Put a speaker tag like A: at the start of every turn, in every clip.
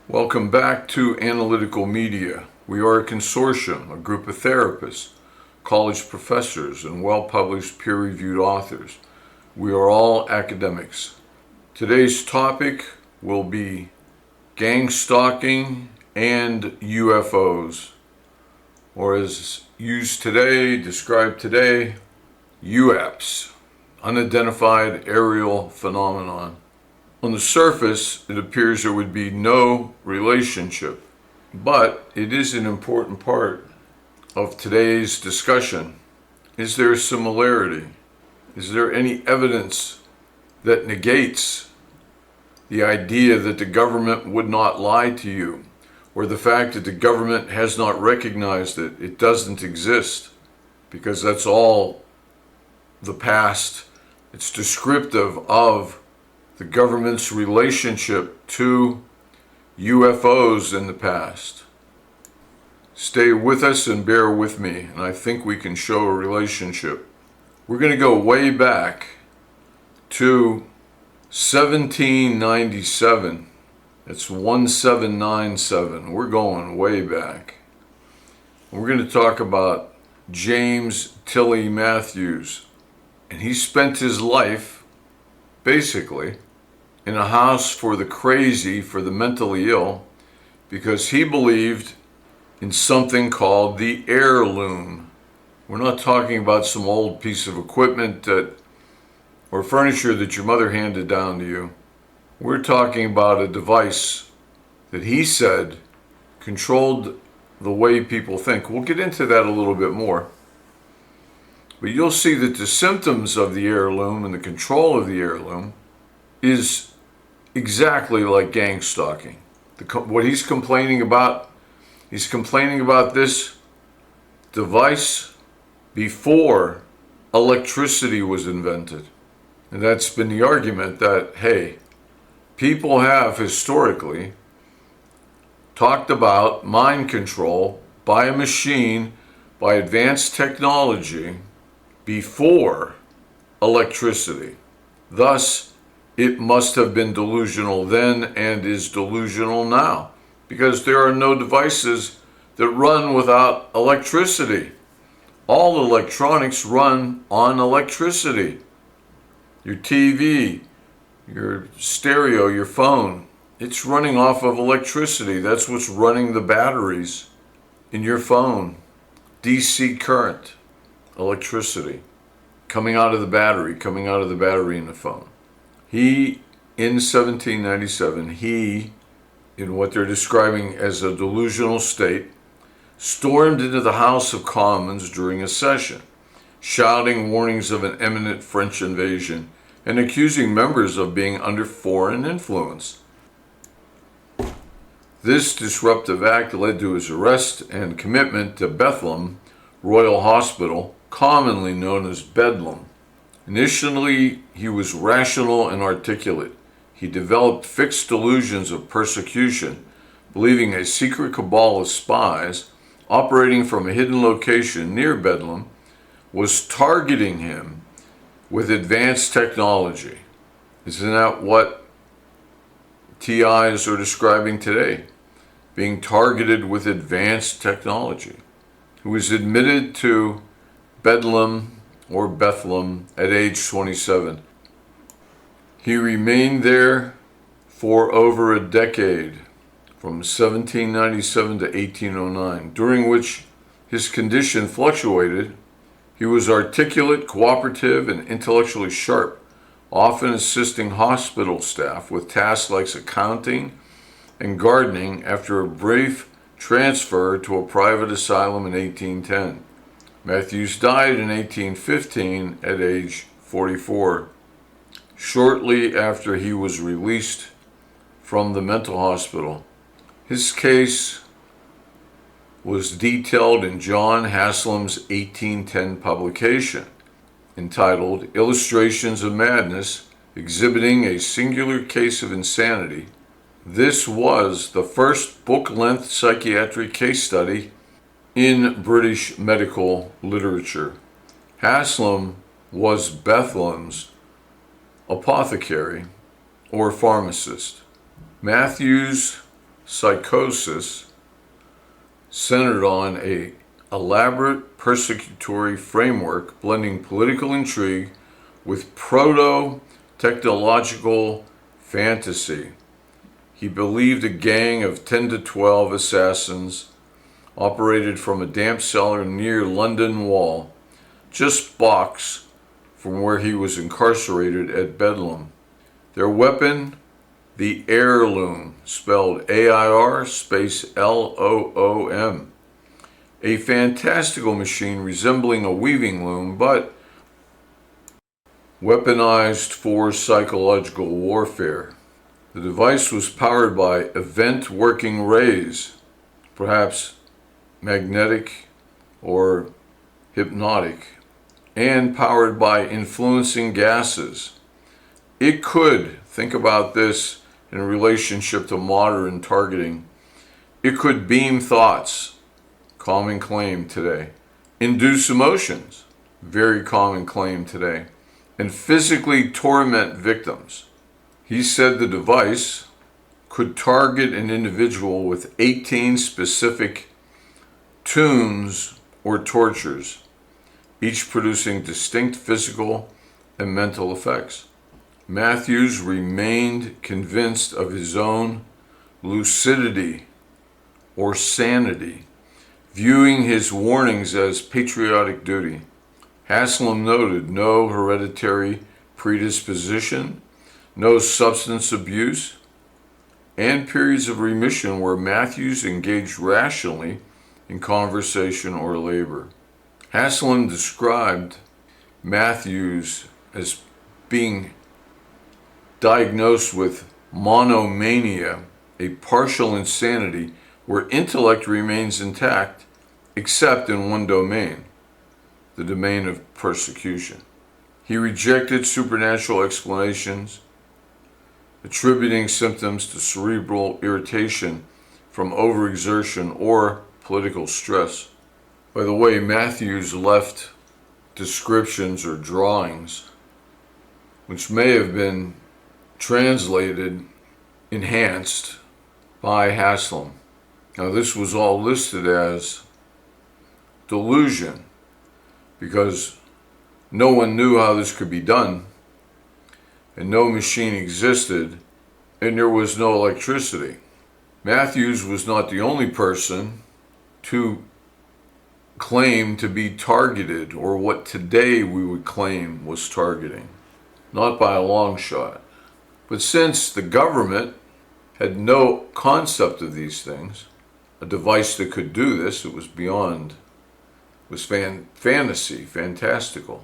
A: Welcome back to Analytical Media. We are a consortium, a group of therapists, college professors, and well-published peer-reviewed authors. We are all academics. Today's topic will be gang stalking and UFOs, or as used today, described today, UAPs, unidentified aerial phenomenon. On the surface, it appears there would be no relationship, but it is an important part of today's discussion. Is there a similarity? Is there any evidence that negates the idea that the government would not lie to you, or the fact that the government has not recognized it? It doesn't exist, because that's all the past. It's descriptive of the government's relationship to UFOs in the past. Stay with us and bear with me, and I think we can show a relationship. We're going to go way back to 1797. It's 1797. We're going way back. We're going to talk about James Tilly Matthews, and he spent his life basically in a house for the crazy, for the mentally ill, because he believed in something called the heirloom. We're not talking about some old piece of equipment or furniture that your mother handed down to you. We're talking about a device that he said controlled the way people think. We'll get into that a little bit more. But you'll see that the symptoms of the heirloom and the control of the heirloom is exactly like gang stalking. What he's complaining about this device before electricity was invented. And that's been the argument that, hey, people have historically talked about mind control by a machine, by advanced technology, before electricity. Thus, it must have been delusional then and is delusional now, because there are no devices that run without electricity. All electronics run on electricity. Your TV, your stereo, your phone, it's running off of electricity. That's what's running the batteries in your phone. DC current, electricity, coming out of the battery in the phone. He, in 1797, in what they're describing as a delusional state, stormed into the House of Commons during a session, shouting warnings of an imminent French invasion and accusing members of being under foreign influence. This disruptive act led to his arrest and commitment to Bethlehem Royal Hospital, commonly known as Bedlam. Initially, he was rational and articulate. He developed fixed delusions of persecution, believing a secret cabal of spies operating from a hidden location near Bedlam was targeting him with advanced technology. Isn't that what TIs are describing today? Being targeted with advanced technology. He was admitted to Bedlam or Bethlehem at age 27. He remained there for over a decade, from 1797 to 1809, during which his condition fluctuated. He was articulate, cooperative, and intellectually sharp, often assisting hospital staff with tasks like accounting and gardening after a brief transfer to a private asylum in 1810. Matthews died in 1815 at age 44, shortly after he was released from the mental hospital. His case was detailed in John Haslam's 1810 publication, entitled Illustrations of Madness, exhibiting a singular case of insanity. This was the first book-length psychiatric case study in British medical literature. Haslam was Bethlehem's apothecary or pharmacist. Matthews psychosis centered on a elaborate persecutory framework blending political intrigue with proto-technological fantasy. He believed a gang of 10 to 12 assassins operated from a damp cellar near London Wall, just blocks from where he was incarcerated at Bedlam. Their weapon, the heirloom, spelled AIR space LOOM. A fantastical machine resembling a weaving loom, but weaponized for psychological warfare. The device was powered by event working rays, perhaps magnetic or hypnotic, and powered by influencing gases. It could, think about this in relationship to modern targeting, it could beam thoughts, common claim today, induce emotions, very common claim today, and physically torment victims. He said the device could target an individual with 18 specific tunes or tortures, each producing distinct physical and mental effects. Matthews remained convinced of his own lucidity or sanity, viewing his warnings as patriotic duty. Haslam noted no hereditary predisposition, no substance abuse, and periods of remission where Matthews engaged rationally in conversation or labor. Haslam described Matthews as being diagnosed with monomania, a partial insanity where intellect remains intact except in one domain, the domain of persecution. He rejected supernatural explanations, attributing symptoms to cerebral irritation from overexertion or political stress. By the way, Matthews left descriptions or drawings which may have been translated, enhanced by Haslam. Now, this was all listed as delusion because no one knew how this could be done, and no machine existed, and there was no electricity. Matthews was not the only person to claim to be targeted, or what today we would claim was targeting. Not by a long shot. But since the government had no concept of these things, a device that could do this, it was beyond, was fantasy, fantastical.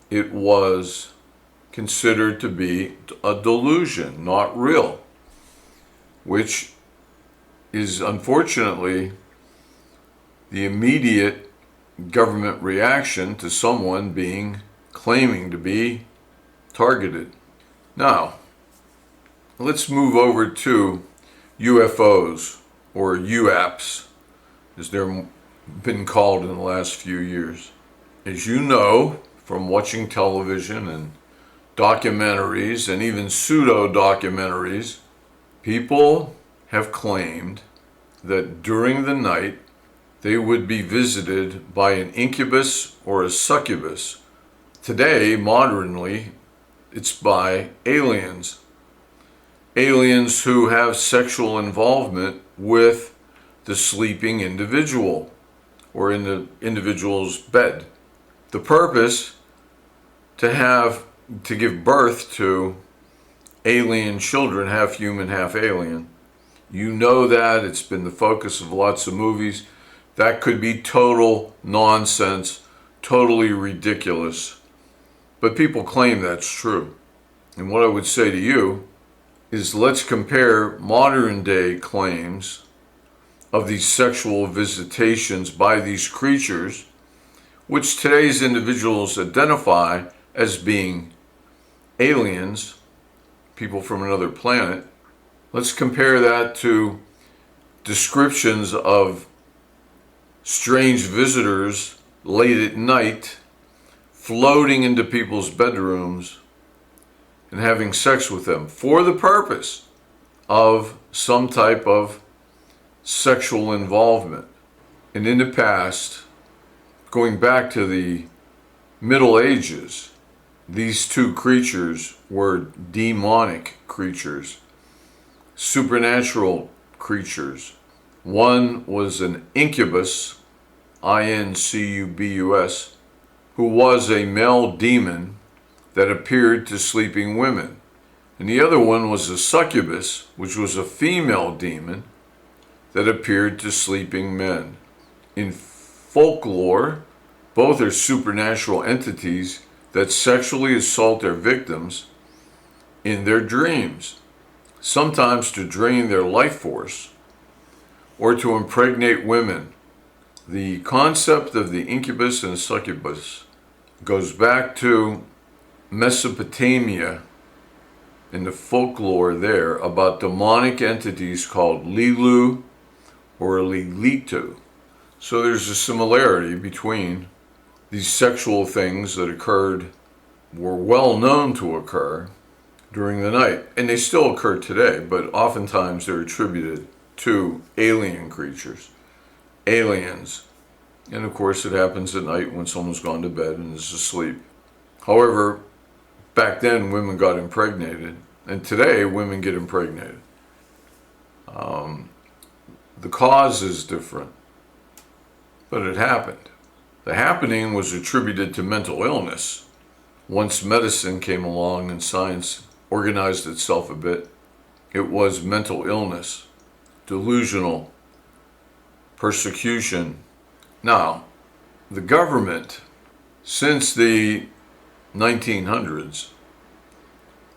A: It was considered to be a delusion, not real, which is unfortunately the immediate government reaction to someone claiming to be targeted. Now, let's move over to UFOs, or UAPs, as they're been called in the last few years. As you know from watching television and documentaries and even pseudo-documentaries, people have claimed that during the night they would be visited by an incubus or a succubus. Today, modernly, it's by aliens. Aliens who have sexual involvement with the sleeping individual or in the individual's bed. The purpose to give birth to alien children, half human, half alien. You know that. It's been the focus of lots of movies. That could be total nonsense, totally ridiculous. But people claim that's true. And what I would say to you is let's compare modern day claims of these sexual visitations by these creatures, which today's individuals identify as being aliens, people from another planet. Let's compare that to descriptions of strange visitors late at night floating into people's bedrooms and having sex with them for the purpose of some type of sexual involvement. And in the past, going back to the Middle Ages, these two creatures were demonic creatures, supernatural creatures. One was an incubus, incubus, who was a male demon that appeared to sleeping women. And the other one was a succubus, which was a female demon that appeared to sleeping men. In folklore, both are supernatural entities that sexually assault their victims in their dreams, sometimes to drain their life force or to impregnate women. The concept of the incubus and succubus goes back to Mesopotamia in the folklore there about demonic entities called Lilu or Lilitu. So there's a similarity between these sexual things that were well known to occur during the night. And they still occur today, but oftentimes they're attributed to alien creatures, aliens. And of course it happens at night when someone's gone to bed and is asleep. However, back then women got impregnated, and today women get impregnated. The cause is different, but it happened. The happening was attributed to mental illness. Once medicine came along and science organized itself a bit, it was mental illness, delusional, persecution. Now, the government, since the 1900s,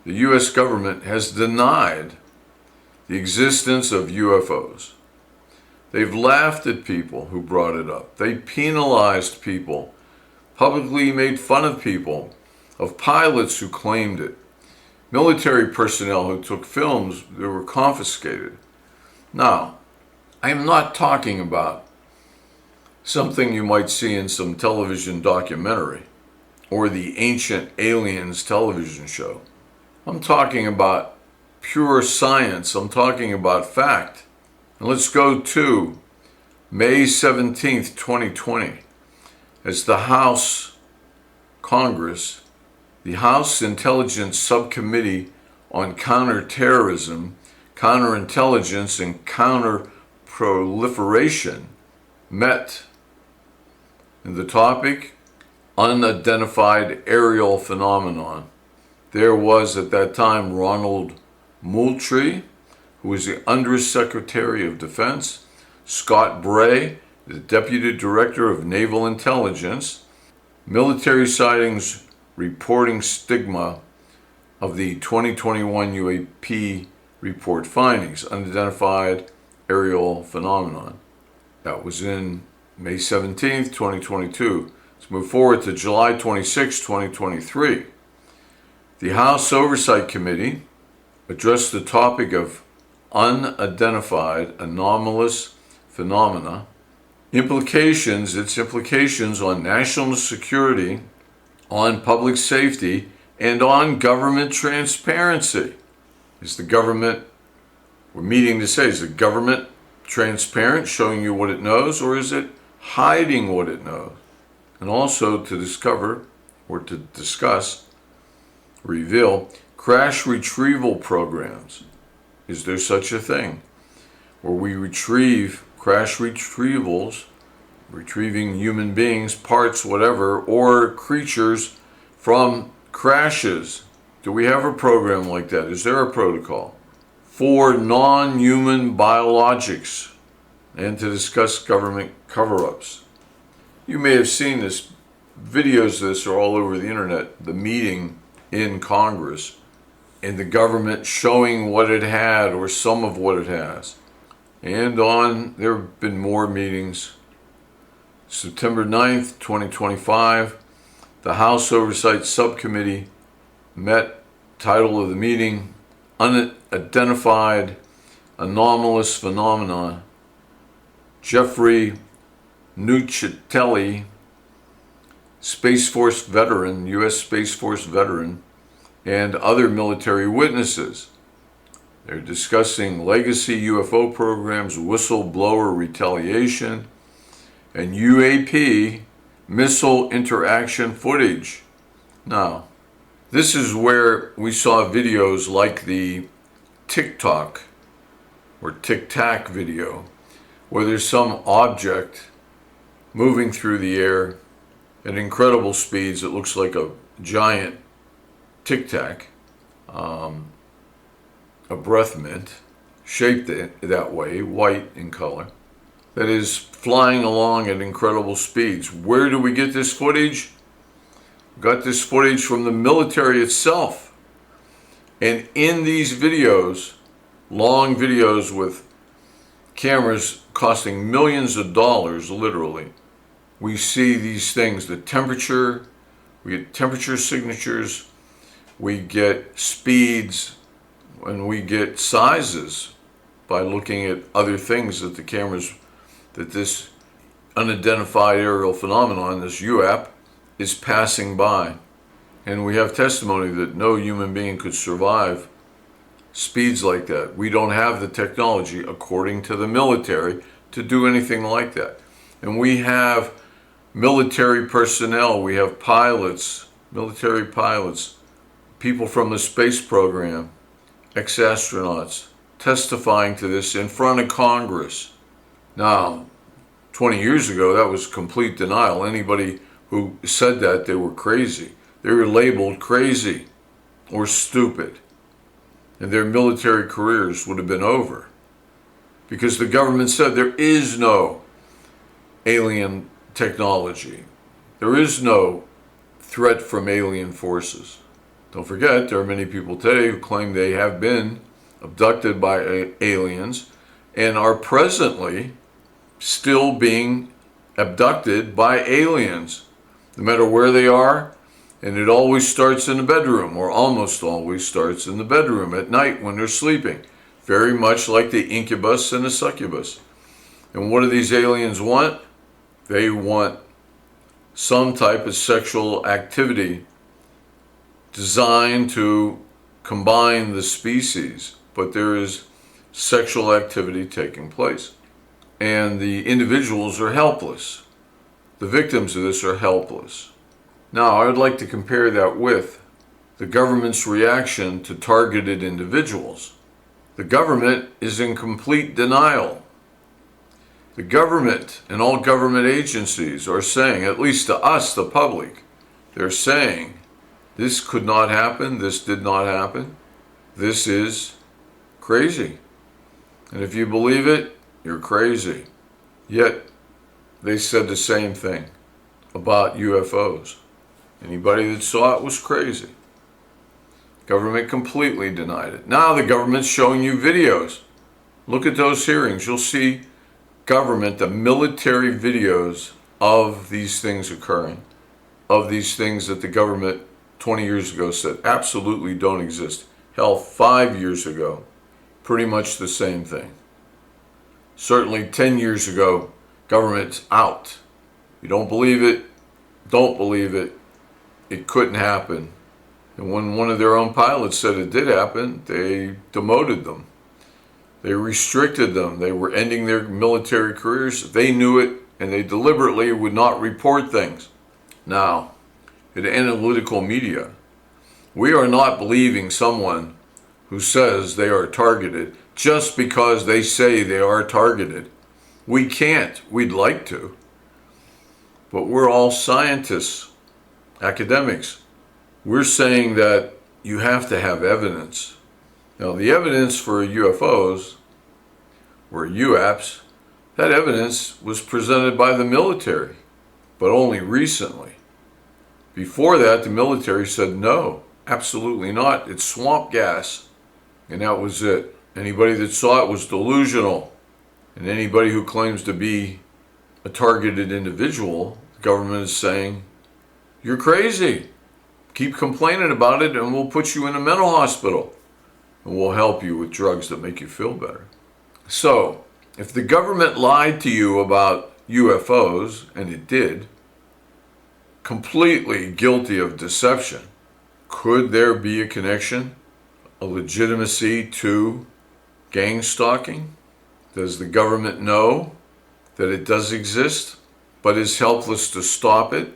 A: the U.S. government has denied the existence of UFOs. They've laughed at people who brought it up. They penalized people, publicly made fun of people, of pilots who claimed it, military personnel who took films that were confiscated. Now, I am not talking about something you might see in some television documentary or the Ancient Aliens television show. I'm talking about pure science. I'm talking about fact. And let's go to May 17th, 2020, as the House Congress, the House Intelligence Subcommittee on Counterterrorism, Counterintelligence, and Counterproliferation met. And the topic, unidentified aerial phenomenon. There was at that time Ronald Moultrie, who was the Undersecretary of Defense, Scott Bray, the Deputy Director of Naval Intelligence, military sightings reporting stigma of the 2021 UAP report findings, unidentified aerial phenomenon. That was in May 17th, 2022. Let's move forward to July 26, 2023. The House Oversight Committee addressed the topic of unidentified anomalous phenomena, its implications on national security, on public safety, and on government transparency. Is the government transparent, showing you what it knows, or is it hiding what it knows? And also to reveal crash retrieval programs. Is there such a thing where we retrieve crash retrievals, retrieving human beings, parts, whatever, or creatures from crashes? Do we have a program like that? Is there a protocol for non-human biologics? And to discuss government cover-ups. You may have seen this, videos of this are all over the internet, the meeting in Congress, and the government showing what it had or some of what it has. And there have been more meetings. September 9th, 2025, the House Oversight Subcommittee met. Title of the meeting, Unidentified Anomalous Phenomena. Jeffrey Nuccitelli, Space Force veteran, U.S. Space Force veteran, and other military witnesses. They're discussing legacy UFO programs, whistleblower retaliation, and UAP missile interaction footage. Now, this is where we saw videos like the TikTok or Tic Tac video, where there's some object moving through the air at incredible speeds. It looks like a giant Tic Tac, a breath mint, shaped that way, white in color, that is flying along at incredible speeds. Where do we get this footage? We got this footage from the military itself. And in these videos, long videos with cameras costing millions of dollars, literally, we see these things, the temperature, we get temperature signatures, we get speeds, and we get sizes by looking at other things that the cameras, that this unidentified aerial phenomenon, this UAP, is passing by. And we have testimony that no human being could survive speeds like that. We don't have the technology, according to the military, to do anything like that. And we have military personnel, we have pilots, military pilots, people from the space program, ex-astronauts, testifying to this in front of Congress. Now, 20 years ago, that was complete denial. Anybody who said that, they were crazy. They were labeled crazy or stupid, and their military careers would have been over, because the government said there is no alien technology. There is no threat from alien forces. Don't forget, there are many people today who claim they have been abducted by aliens and are presently still being abducted by aliens, no matter where they are. And it always starts in the bedroom, or almost always starts in the bedroom at night when they're sleeping. Very much like the incubus and the succubus. And what do these aliens want? They want some type of sexual activity designed to combine the species, but there is sexual activity taking place. And the individuals are helpless. The victims of this are helpless. Now, I would like to compare that with the government's reaction to targeted individuals. The government is in complete denial. The government and all government agencies are saying, at least to us, the public, they're saying, this could not happen, this did not happen, this is crazy. And if you believe it, you're crazy. Yet, they said the same thing about UFOs. Anybody that saw it was crazy. Government completely denied it. Now the government's showing you videos. Look at those hearings. You'll see government, the military videos of these things occurring, of these things that the government 20 years ago said absolutely don't exist. Hell, 5 years ago, pretty much the same thing. Certainly 10 years ago, government's out. You don't believe it, don't believe it. It couldn't happen. And when one of their own pilots said it did happen, they demoted them. They restricted them. They were ending their military careers. They knew it, and they deliberately would not report things. Now, in analytical media, we are not believing someone who says they are targeted just because they say they are targeted. We can't. We'd like to. But we're all scientists, academics. We're saying that you have to have evidence. Now, the evidence for UFOs, or UAPs, that evidence was presented by the military, but only recently. Before that, the military said, no, absolutely not. It's swamp gas. And that was it. Anybody that saw it was delusional. And anybody who claims to be a targeted individual, the government is saying, you're crazy. Keep complaining about it and we'll put you in a mental hospital. And we'll help you with drugs that make you feel better. So, if the government lied to you about UFOs, and it did, completely guilty of deception, could there be a connection, a legitimacy to gang stalking? Does the government know that it does exist, but is helpless to stop it?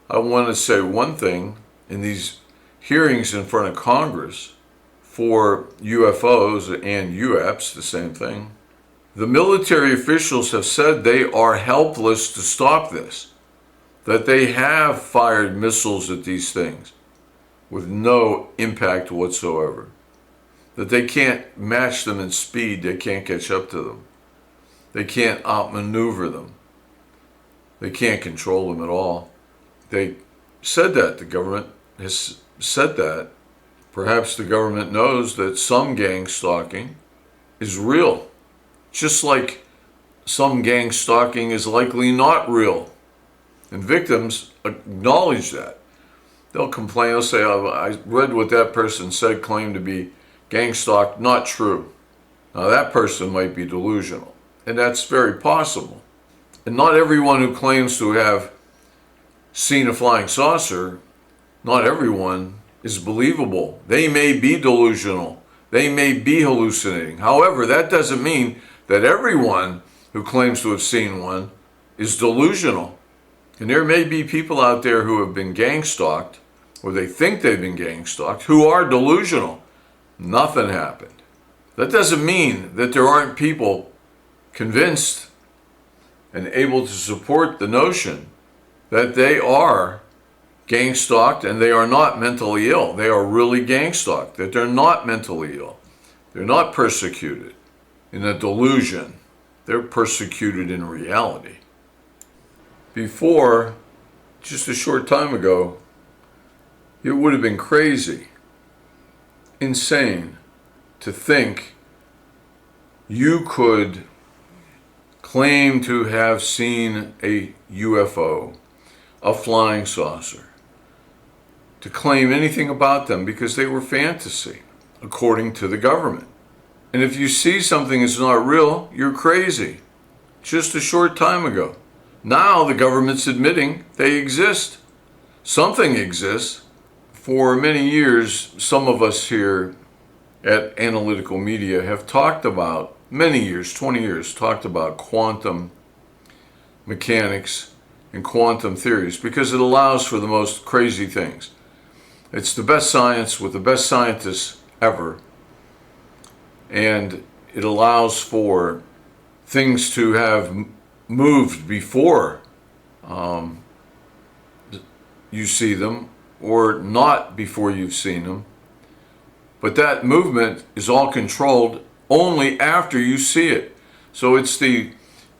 A: I want to say one thing. In these hearings in front of Congress for UFOs and UAPs, the same thing, the military officials have said they are helpless to stop this, that they have fired missiles at these things with no impact whatsoever, that they can't match them in speed, they can't catch up to them, they can't outmaneuver them, they can't control them at all. They said that, the government has said that. Perhaps the government knows that some gang stalking is real, just like some gang stalking is likely not real. And victims acknowledge that. They'll complain, they'll say, oh, I read what that person said, claimed to be gang stalked, not true. Now that person might be delusional, and that's very possible. And not everyone who claims to have seen a flying saucer, not everyone is believable. They may be delusional. They may be hallucinating. However, that doesn't mean that everyone who claims to have seen one is delusional. And there may be people out there who have been gang stalked, or they think they've been gang stalked, who are delusional. Nothing happened. That doesn't mean that there aren't people convinced and able to support the notion that they are gang stalked and they are not mentally ill. They are really gang stalked, that they're not mentally ill. They're not persecuted in a delusion. They're persecuted in reality. Before, just a short time ago, it would have been crazy, insane, to think you could claim to have seen a UFO, a flying saucer, to claim anything about them because they were fantasy, according to the government. And if you see something that's not real, you're crazy. Just a short time ago. Now the government's admitting they exist. Something exists. For many years, some of us here at Analytical Media have talked about, many years, 20 years, talked about quantum mechanics and quantum theories because it allows for the most crazy things. It's the best science with the best scientists ever. And it allows for things to have moved before you see them, or not before you've seen them. But that movement is all controlled only after you see it. So it's the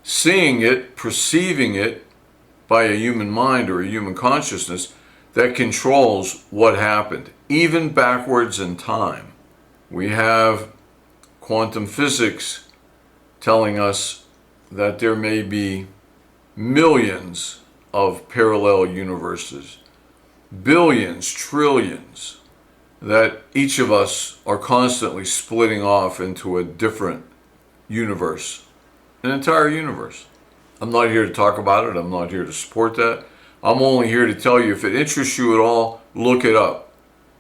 A: seeing it, perceiving it by a human mind or a human consciousness that controls what happened, even backwards in time. We have quantum physics telling us that there may be millions of parallel universes, billions, trillions, that each of us are constantly splitting off into a different universe, an entire universe. I'm not here to talk about it. I'm not here to support that. I'm only here to tell you, if it interests you at all, look it up.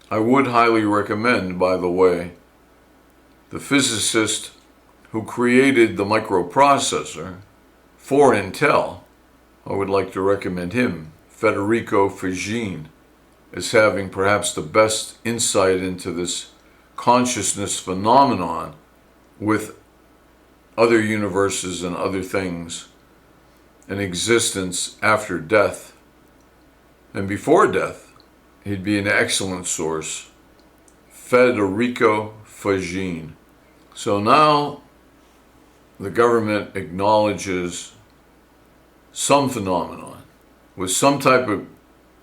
A: I would highly recommend, by the way, the physicist who created the microprocessor for Intel. I would like to recommend him, Federico Faggin, as having perhaps the best insight into this consciousness phenomenon with other universes and other things, an existence after death. And before death, he'd be an excellent source. Federico Faggin. So now the government acknowledges some phenomenon with some type of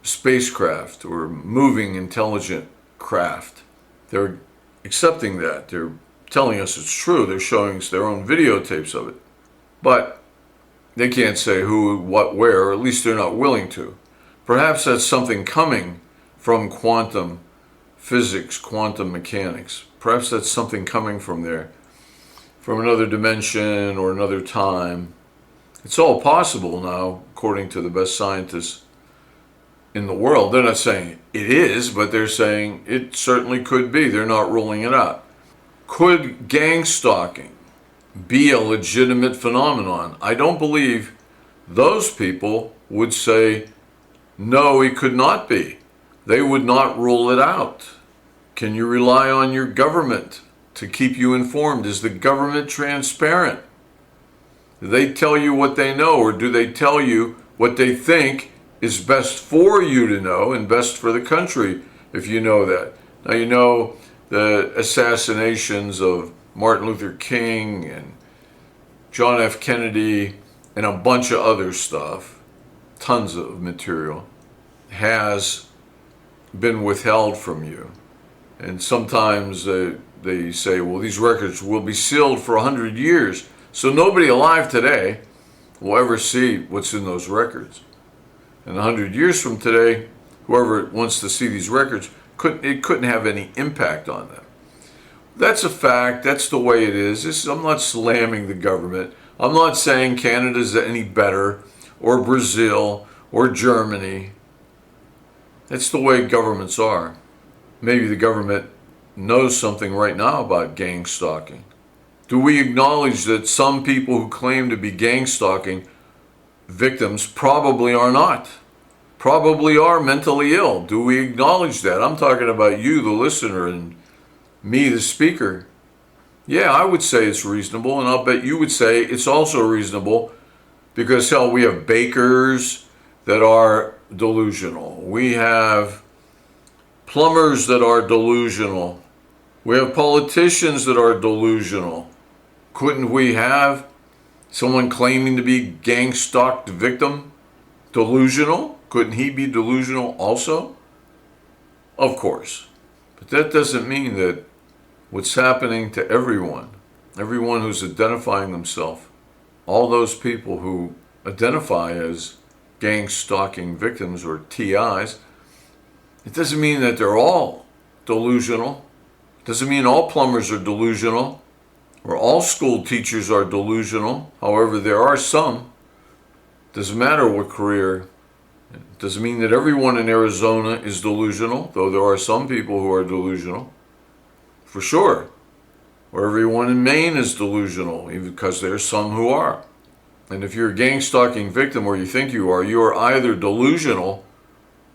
A: spacecraft or moving intelligent craft. They're accepting that. They're telling us it's true. They're showing us their own videotapes of it. But they can't say who, what, where, or at least they're not willing to. Perhaps that's something coming from quantum physics, quantum mechanics. Perhaps that's something coming from there, from another dimension or another time. It's all possible now, according to the best scientists in the world. They're not saying it is, but they're saying it certainly could be. They're not ruling it out. Could gang stalking be a legitimate phenomenon? I don't believe those people would say, no, it could not be. They would not rule it out. Can you rely on your government to keep you informed? Is the government transparent? Do they tell you what they know, or do they tell you what they think is best for you to know and best for the country if you know that? Now, you know the assassinations of Martin Luther King and John F. Kennedy and a bunch of other stuff, tons of material, has been withheld from you. And sometimes they say, well, these records will be sealed for 100 years. So nobody alive today will ever see what's in those records. And 100 years from today, whoever wants to see these records, couldn't have any impact on them. That's a fact. That's the way it is. I'm not slamming the government. I'm not saying Canada's any better, or Brazil, or Germany. That's the way governments are. Maybe the government knows something right now about gang stalking. Do we acknowledge that some people who claim to be gang stalking victims probably are not? Probably are mentally ill. Do we acknowledge that? I'm talking about you, the listener, and me, the speaker. Yeah, I would say it's reasonable, and I'll bet you would say it's also reasonable because, hell, we have bakers that are delusional. We have plumbers that are delusional. We have politicians that are delusional. Couldn't we have someone claiming to be gang stalked victim delusional? Couldn't he be delusional also? Of course. But that doesn't mean that what's happening to everyone who's identifying themselves, all those people who identify as gang stalking victims or TIs, it doesn't mean that they're all delusional. It doesn't mean all plumbers are delusional or all school teachers are delusional. However, there are some. Doesn't matter what career. It doesn't mean that everyone in Arizona is delusional, though there are some people who are delusional, for sure. Or everyone in Maine is delusional, even because there are some who are. And if you're a gang stalking victim, or you think you are either delusional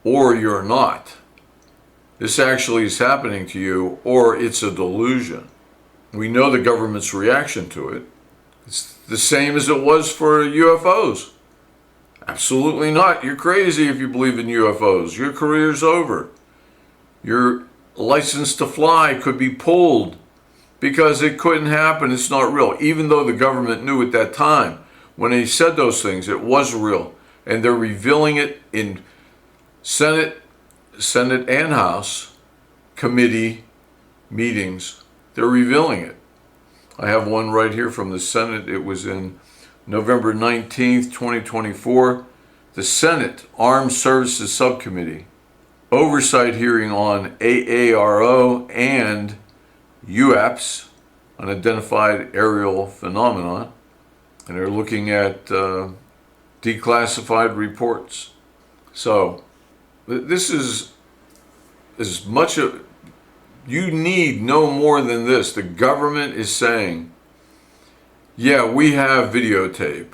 A: or you're not. This actually is happening to you, or it's a delusion. We know the government's reaction to it. It's the same as it was for UFOs. Absolutely not. You're crazy if you believe in UFOs. Your career's over. Your license to fly could be pulled because it couldn't happen. It's not real. Even though the government knew at that time, when they said those things, it was real. And they're revealing it in Senate and House committee meetings. They're revealing it. I have one right here from the Senate. It was in November 19th, 2024. The Senate Armed Services Subcommittee oversight hearing on AARO and UAPs, unidentified aerial phenomenon, and they're looking at declassified reports. So this is as much of, you need no more than this. The government is saying, yeah, we have videotape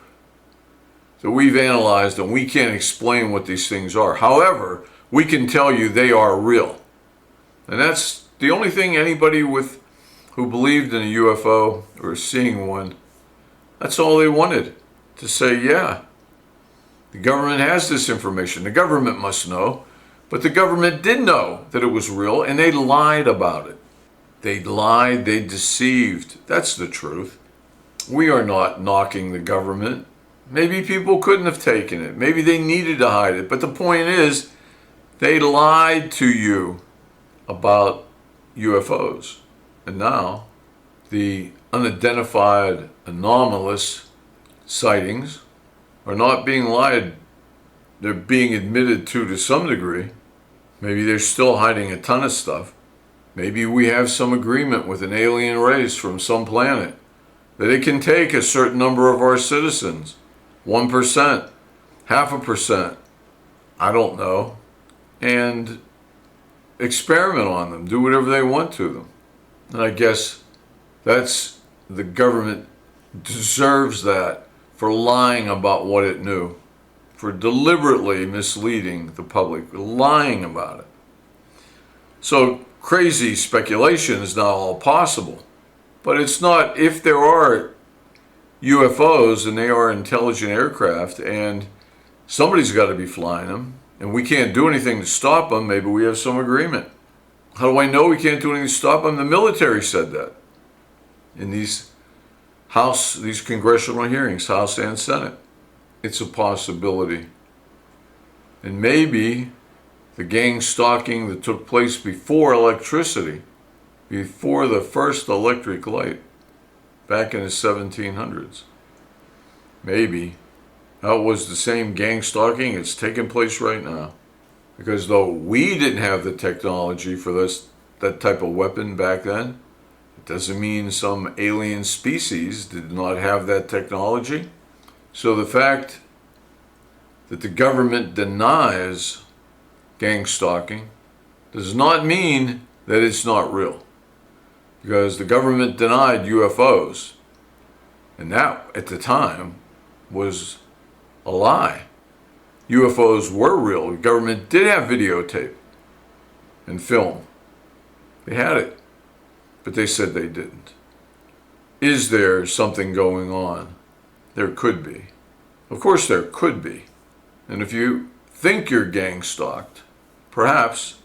A: that we've analyzed and we can't explain what these things are. However, we can tell you they are real. And that's the only thing anybody who believed in a UFO or seeing one, that's all they wanted, to say, yeah, the government has this information. The government must know. But the government did know that it was real, and they lied about it. They lied, they deceived. That's the truth. We are not knocking the government. Maybe people couldn't have taken it. Maybe they needed to hide it. But the point is, they lied to you about UFOs. And now, the unidentified anomalous sightings are not being lied. They're being admitted to some degree. Maybe they're still hiding a ton of stuff. Maybe we have some agreement with an alien race from some planet that it can take a certain number of our citizens, 1%, 0.5%, I don't know, and experiment on them, do whatever they want to them. And I guess The government deserves that for lying about what it knew, for deliberately misleading the public, lying about it. So crazy speculation is not all possible, but it's not. If there are UFOs and they are intelligent aircraft and somebody's got to be flying them and we can't do anything to stop them, maybe we have some agreement. How do I know we can't do anything to stop them? The military said that in these congressional hearings, House and Senate. It's a possibility. And maybe the gang stalking that took place before electricity, before the first electric light, back in the 1700s, maybe that was the same gang stalking that's taking place right now. Because though we didn't have the technology for that type of weapon back then, it doesn't mean some alien species did not have that technology. So the fact that the government denies gang stalking does not mean that it's not real. Because the government denied UFOs, and that at the time was a lie. UFOs were real. The government did have videotape and film. They had it, but they said they didn't. Is there something going on? There could be. Of course there could be. And if you think you're gang stalked, perhaps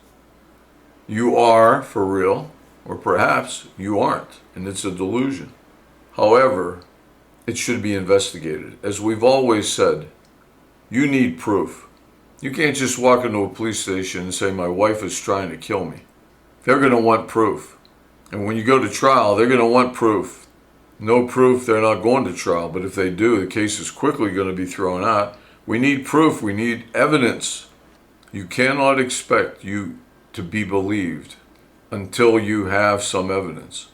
A: you are for real, or perhaps you aren't, and it's a delusion. However, it should be investigated. As we've always said, you need proof. You can't just walk into a police station and say, my wife is trying to kill me. They're going to want proof. And when you go to trial, they're going to want proof. No proof, they're not going to trial. But if they do, the case is quickly going to be thrown out. We need proof. We need evidence. You cannot expect you to be believed until you have some evidence.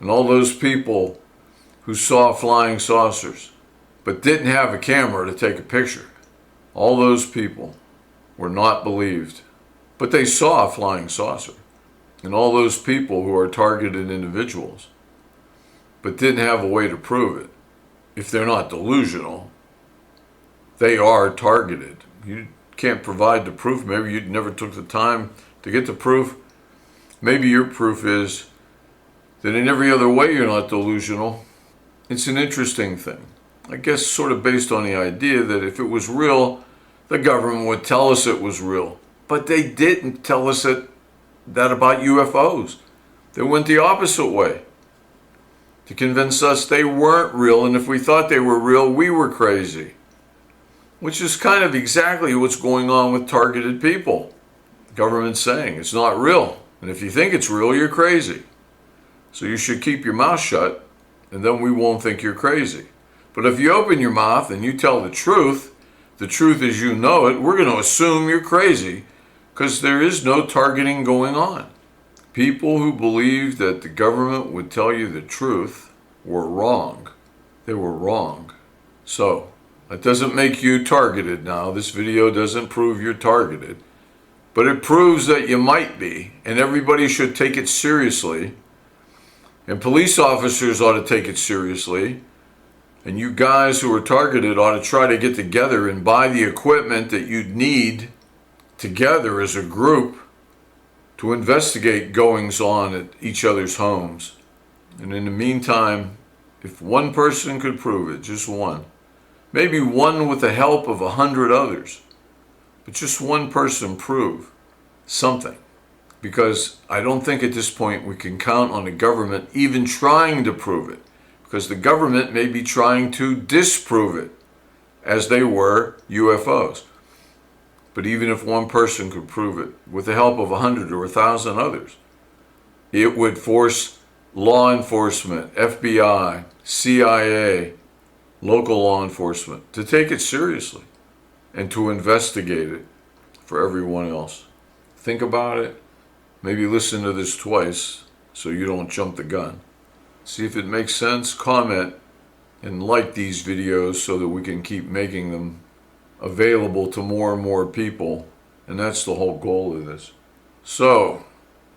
A: And all those people who saw flying saucers but didn't have a camera to take a picture, all those people were not believed. But they saw a flying saucer. And all those people who are targeted individuals but didn't have a way to prove it, if they're not delusional, they are targeted. You can't provide the proof. Maybe you never took the time to get the proof. Maybe your proof is that in every other way you're not delusional. It's an interesting thing. I guess sort of based on the idea that if it was real, the government would tell us it was real. But they didn't tell us that about UFOs. They went the opposite way to convince us they weren't real, and if we thought they were real, we were crazy. Which is kind of exactly what's going on with targeted people. The government's saying it's not real. And if you think it's real, you're crazy. So you should keep your mouth shut, and then we won't think you're crazy. But if you open your mouth and you tell the truth as you know it, we're going to assume you're crazy because there is no targeting going on. People who believed that the government would tell you the truth were wrong. They were wrong. So, that doesn't make you targeted now. This video doesn't prove you're targeted. But it proves that you might be, and everybody should take it seriously. And police officers ought to take it seriously. And you guys who are targeted ought to try to get together and buy the equipment that you'd need together as a group to investigate goings on at each other's homes. And in the meantime, if one person could prove it, just one, maybe one with the help of 100 others, but just one person prove something. Because I don't think at this point we can count on the government even trying to prove it. Because the government may be trying to disprove it, as they were UFOs. But even if one person could prove it, with the help of 100 or 1,000 others, it would force law enforcement, FBI, CIA, local law enforcement to take it seriously and to investigate it for everyone else. Think about it. Maybe listen to this twice so you don't jump the gun. See if it makes sense. Comment and like these videos so that we can keep making them available to more and more people. And that's the whole goal of this. So,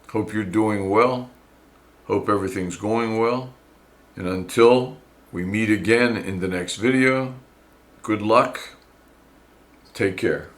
A: hope you're doing well. Hope everything's going well. And until we meet again in the next video, good luck. Take care.